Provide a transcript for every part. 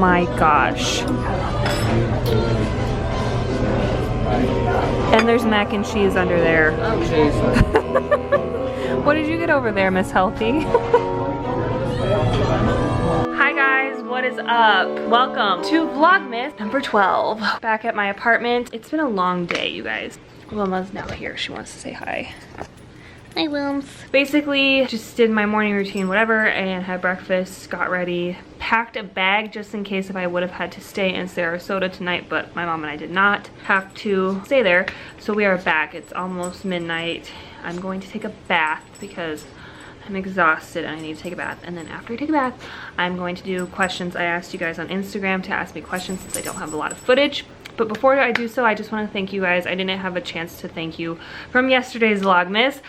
my gosh. And there's mac and cheese under there. Oh, jeez. What did you get over there, Miss Healthy? Hi guys, what is up? Welcome to Vlogmas number 12. Back at my apartment. It's been a long day, you guys. Wilma's now here. She wants to say hi. Hi, Wilms. Basically, just did my morning routine, whatever, and had breakfast, got ready, packed a bag just in case if I would have had to stay in Sarasota tonight, but my mom and I did not have to stay there. So we are back. It's almost midnight. I'm going to take a bath because I'm exhausted and I need to take a bath. And then after I take a bath, I'm going to do questions. I asked you guys on Instagram to ask me questions since I don't have a lot of footage. But before I do so, I just want to thank you guys. I didn't have a chance to thank you from yesterday's Vlogmas.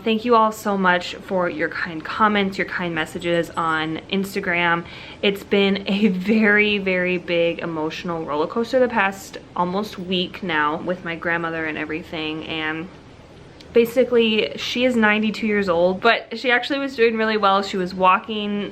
Thank you all so much for your kind comments, your kind messages on Instagram. It's been a very, very big emotional roller coaster the past almost week now with my grandmother and everything. And basically, she is 92 years old, but she actually was doing really well. She was walking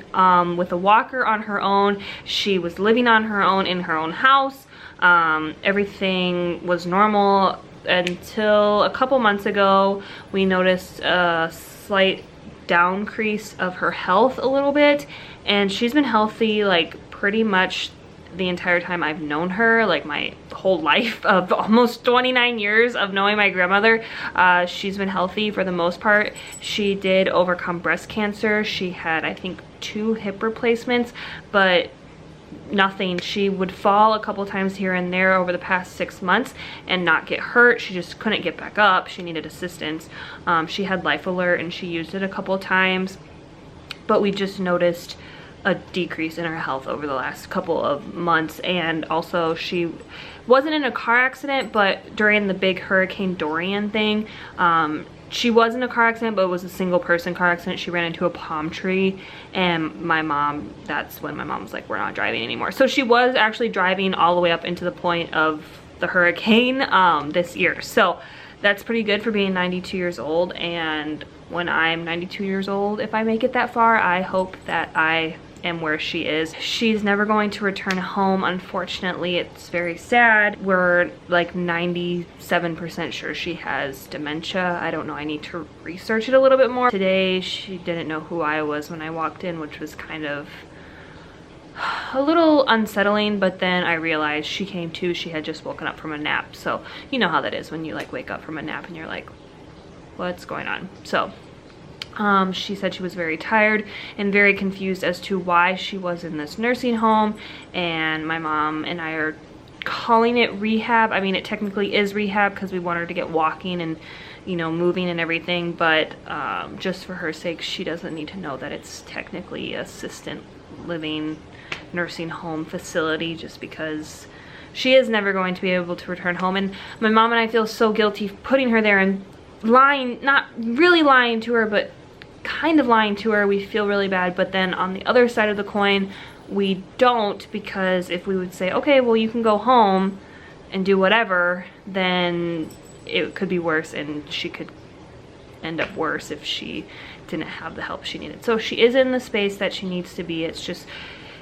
with a walker on her own. She was living on her own in her own house. Everything was normal until a couple months ago. We noticed a slight decrease of her health a little bit, and she's been healthy like pretty much the entire time I've known her, like my whole life of almost 29 years of knowing my grandmother. She's been healthy for the most part. She did overcome breast cancer. She had, I think, 2 hip replacements, but nothing. She would fall a couple times here and there over the past 6 months and not get hurt. She just couldn't get back up. She needed assistance. She had Life Alert and she used it a couple times, but we just noticed a decrease in her health over the last couple of months. And also, she wasn't in a car accident, but during the big Hurricane Dorian thing, she was in a car accident, but it was a single person car accident. She ran into a palm tree, and my mom, that's when my mom was like, we're not driving anymore. So she was actually driving all the way up into the point of the hurricane this year. So that's pretty good for being 92 years old. And when I'm 92 years old, if I make it that far, I hope that I am where she is. She's never going to return home, unfortunately. It's very sad. We're like 97% sure she has dementia. I don't know, I need to research it a little bit more. Today she didn't know who I was when I walked in, which was kind of a little unsettling, but then I realized she came to. She had just woken up from a nap. So you know how that is when you like wake up from a nap and you're like, what's going on? So she said she was very tired and very confused as to why she was in this nursing home, and my mom and I are calling it rehab. I mean, it technically is rehab because we want her to get walking and, you know, moving and everything, but just for her sake, she doesn't need to know that it's technically assistant living nursing home facility, just because she is never going to be able to return home. And my mom and I feel so guilty putting her there and lying, not really lying to her, but kind of lying to her. We feel really bad, but then on the other side of the coin, we don't, because if we would say, okay, well, you can go home and do whatever, then it could be worse, and she could end up worse if she didn't have the help she needed. So she is in the space that she needs to be. It's just,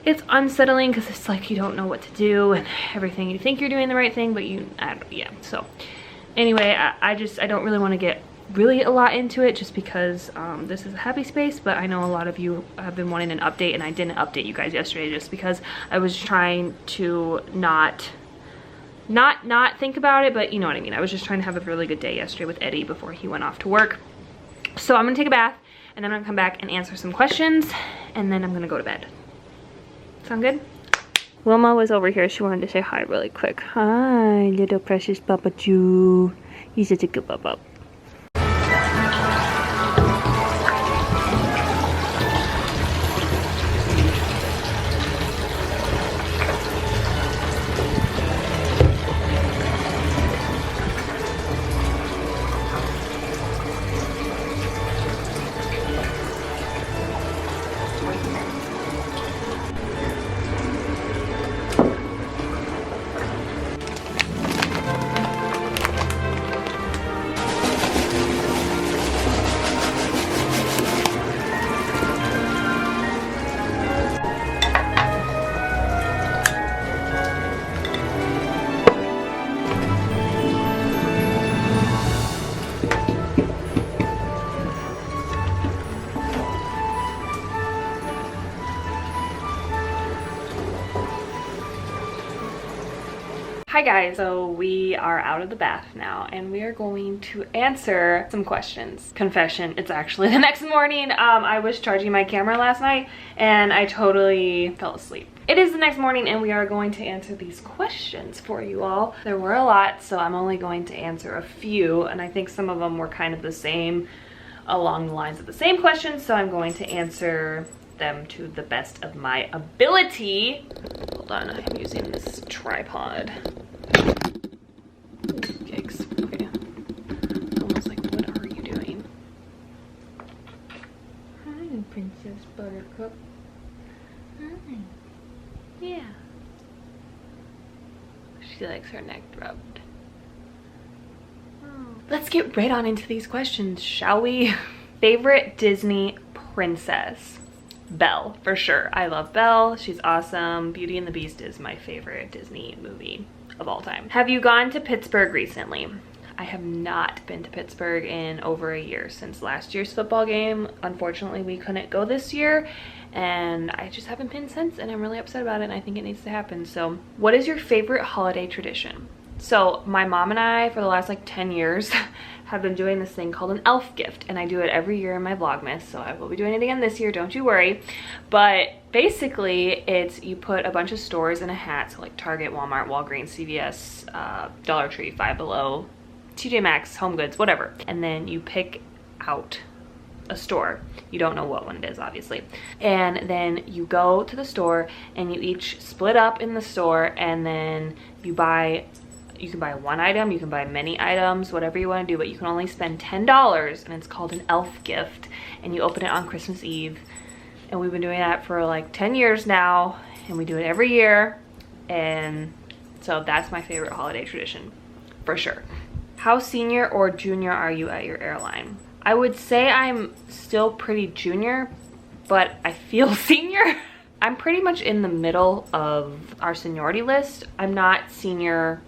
it's unsettling because it's like you don't know what to do and everything. You think you're doing the right thing, but yeah. So anyway, I don't really want to get really a lot into it, just because this is a happy space, but I know a lot of you have been wanting an update, and I didn't update you guys yesterday just because I was trying to not think about it, but you know what I mean. I was just trying to have a really good day yesterday with Eddie before he went off to work. So I'm gonna take a bath, and then I'm gonna come back and answer some questions, and then I'm gonna go to bed. Sound good? Wilma was over here. She wanted to say hi really quick. Hi, little precious Papa Jew. He's such a good papa. Hi guys, so we are out of the bath now and we are going to answer some questions. Confession, it's actually the next morning. I was charging my camera last night and I totally fell asleep. It is the next morning and we are going to answer these questions for you all. There were a lot, so I'm only going to answer a few, and I think some of them were kind of the same, along the lines of the same questions, so I'm going to answer them to the best of my ability. Hold on, I'm using this tripod. Yikes. Okay. Almost like, what are you doing? Hi, Princess Buttercup. Hi. Yeah. She likes her neck rubbed. Oh. Let's get right on into these questions, shall we? Favorite Disney princess? Belle, for sure. I love Belle. She's awesome. Beauty and the Beast is my favorite Disney movie of all time. Have you gone to Pittsburgh recently? I have not been to Pittsburgh in over a year since last year's football game. Unfortunately, we couldn't go this year and I just haven't been since, and I'm really upset about it and I think it needs to happen. So, what is your favorite holiday tradition? So, my mom and I, for the last like 10 years, have been doing this thing called an elf gift, and I do it every year in my Vlogmas, so I will be doing it again this year, don't you worry. But basically, it's you put a bunch of stores in a hat, so like Target, Walmart, Walgreens, CVS, Dollar Tree, Five Below, TJ Maxx, Home Goods, whatever. And then you pick out a store. You don't know what one it is, obviously. And then you go to the store and you each split up in the store, and then you can buy one item, you can buy many items, whatever you want to do, but you can only spend $10, and it's called an elf gift, and you open it on Christmas Eve. And we've been doing that for like 10 years now, and we do it every year, and so that's my favorite holiday tradition, for sure. How senior or junior are you at your airline? I would say I'm still pretty junior, but I feel senior. I'm pretty much in the middle of our seniority list. I'm not senior,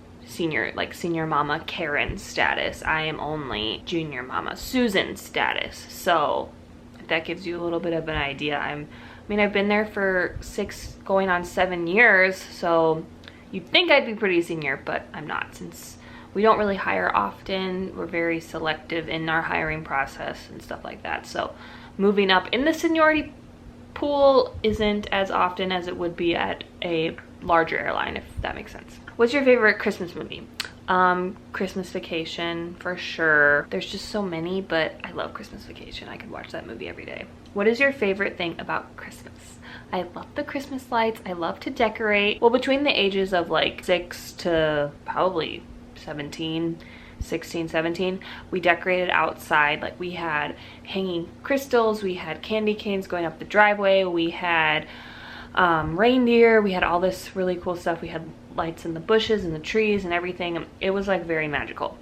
like senior mama Karen status. I am only junior mama Susan status. So if that gives you a little bit of an idea, I mean, I've been there for 6 going on 7 years, so you'd think I'd be pretty senior, but I'm not, since we don't really hire often. We're very selective in our hiring process and stuff like that. So moving up in the seniority pool isn't as often as it would be at a larger airline, if that makes sense. What's your favorite Christmas movie? Christmas Vacation, for sure. There's just so many, but I love Christmas Vacation. I could watch that movie every day. What is your favorite thing about Christmas? I love the Christmas lights. I love to decorate. Well, between the ages of like 6 to probably 16, 17, we decorated outside. Like, we had hanging crystals, we had candy canes going up the driveway, we had reindeer, we had all this really cool stuff. We had lights in the bushes and the trees and everything. It was like very magical.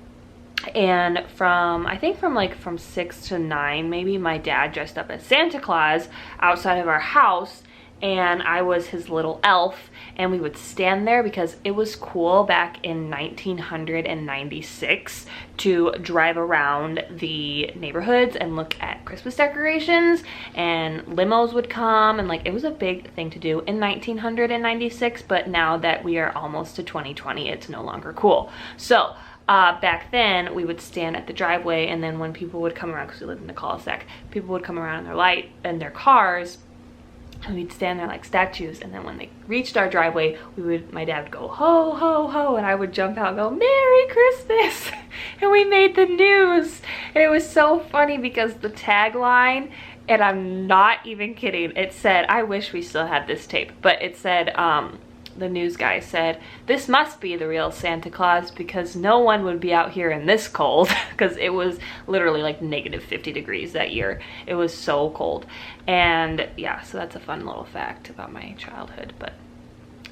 And I think from 6 to 9 maybe, my dad dressed up as Santa Claus outside of our house, and I was his little elf, and we would stand there because it was cool back in 1996 to drive around the neighborhoods and look at Christmas decorations, and limos would come, and like, it was a big thing to do in 1996, but now that we are almost to 2020, it's no longer cool. So back then we would stand at the driveway, and then when people would come around, because we lived in the cul-de-sac, people would come around in their cars, and we'd stand there like statues, and then when they reached our driveway, my dad would go, ho, ho, ho, and I would jump out and go, Merry Christmas, and we made the news. And it was so funny because the tagline, and I'm not even kidding, it said, I wish we still had this tape, but it said, the news guy said, this must be the real Santa Claus, because no one would be out here in this cold, because it was literally like -50 degrees that year. It was so cold. And yeah, so that's a fun little fact about my childhood. But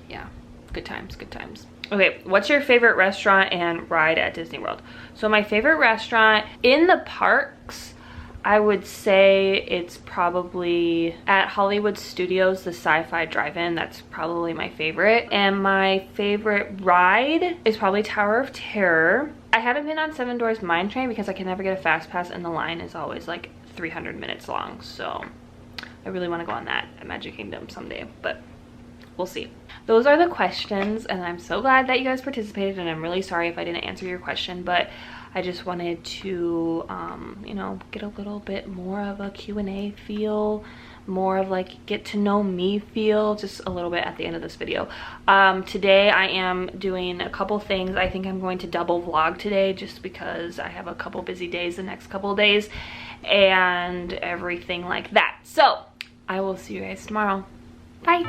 yeah, good times, good times. Okay, what's your favorite restaurant and ride at Disney World? So my favorite restaurant in the parks, I would say it's probably at Hollywood Studios, the Sci-Fi Drive-In. That's probably my favorite. And my favorite ride is probably Tower of Terror. I haven't been on Seven Dwarfs Mine Train because I can never get a fast pass, and the line is always like 300 minutes long. So I really want to go on that at Magic Kingdom someday. But we'll see. Those are the questions, and I'm so glad that you guys participated, and I'm really sorry if I didn't answer your question, but I just wanted to, you know, get a little bit more of a Q&A feel, more of like get to know me feel, just a little bit at the end of this video. Today I am doing a couple things. I think I'm going to double vlog today just because I have a couple busy days the next couple of days and everything like that. So I will see you guys tomorrow. Bye.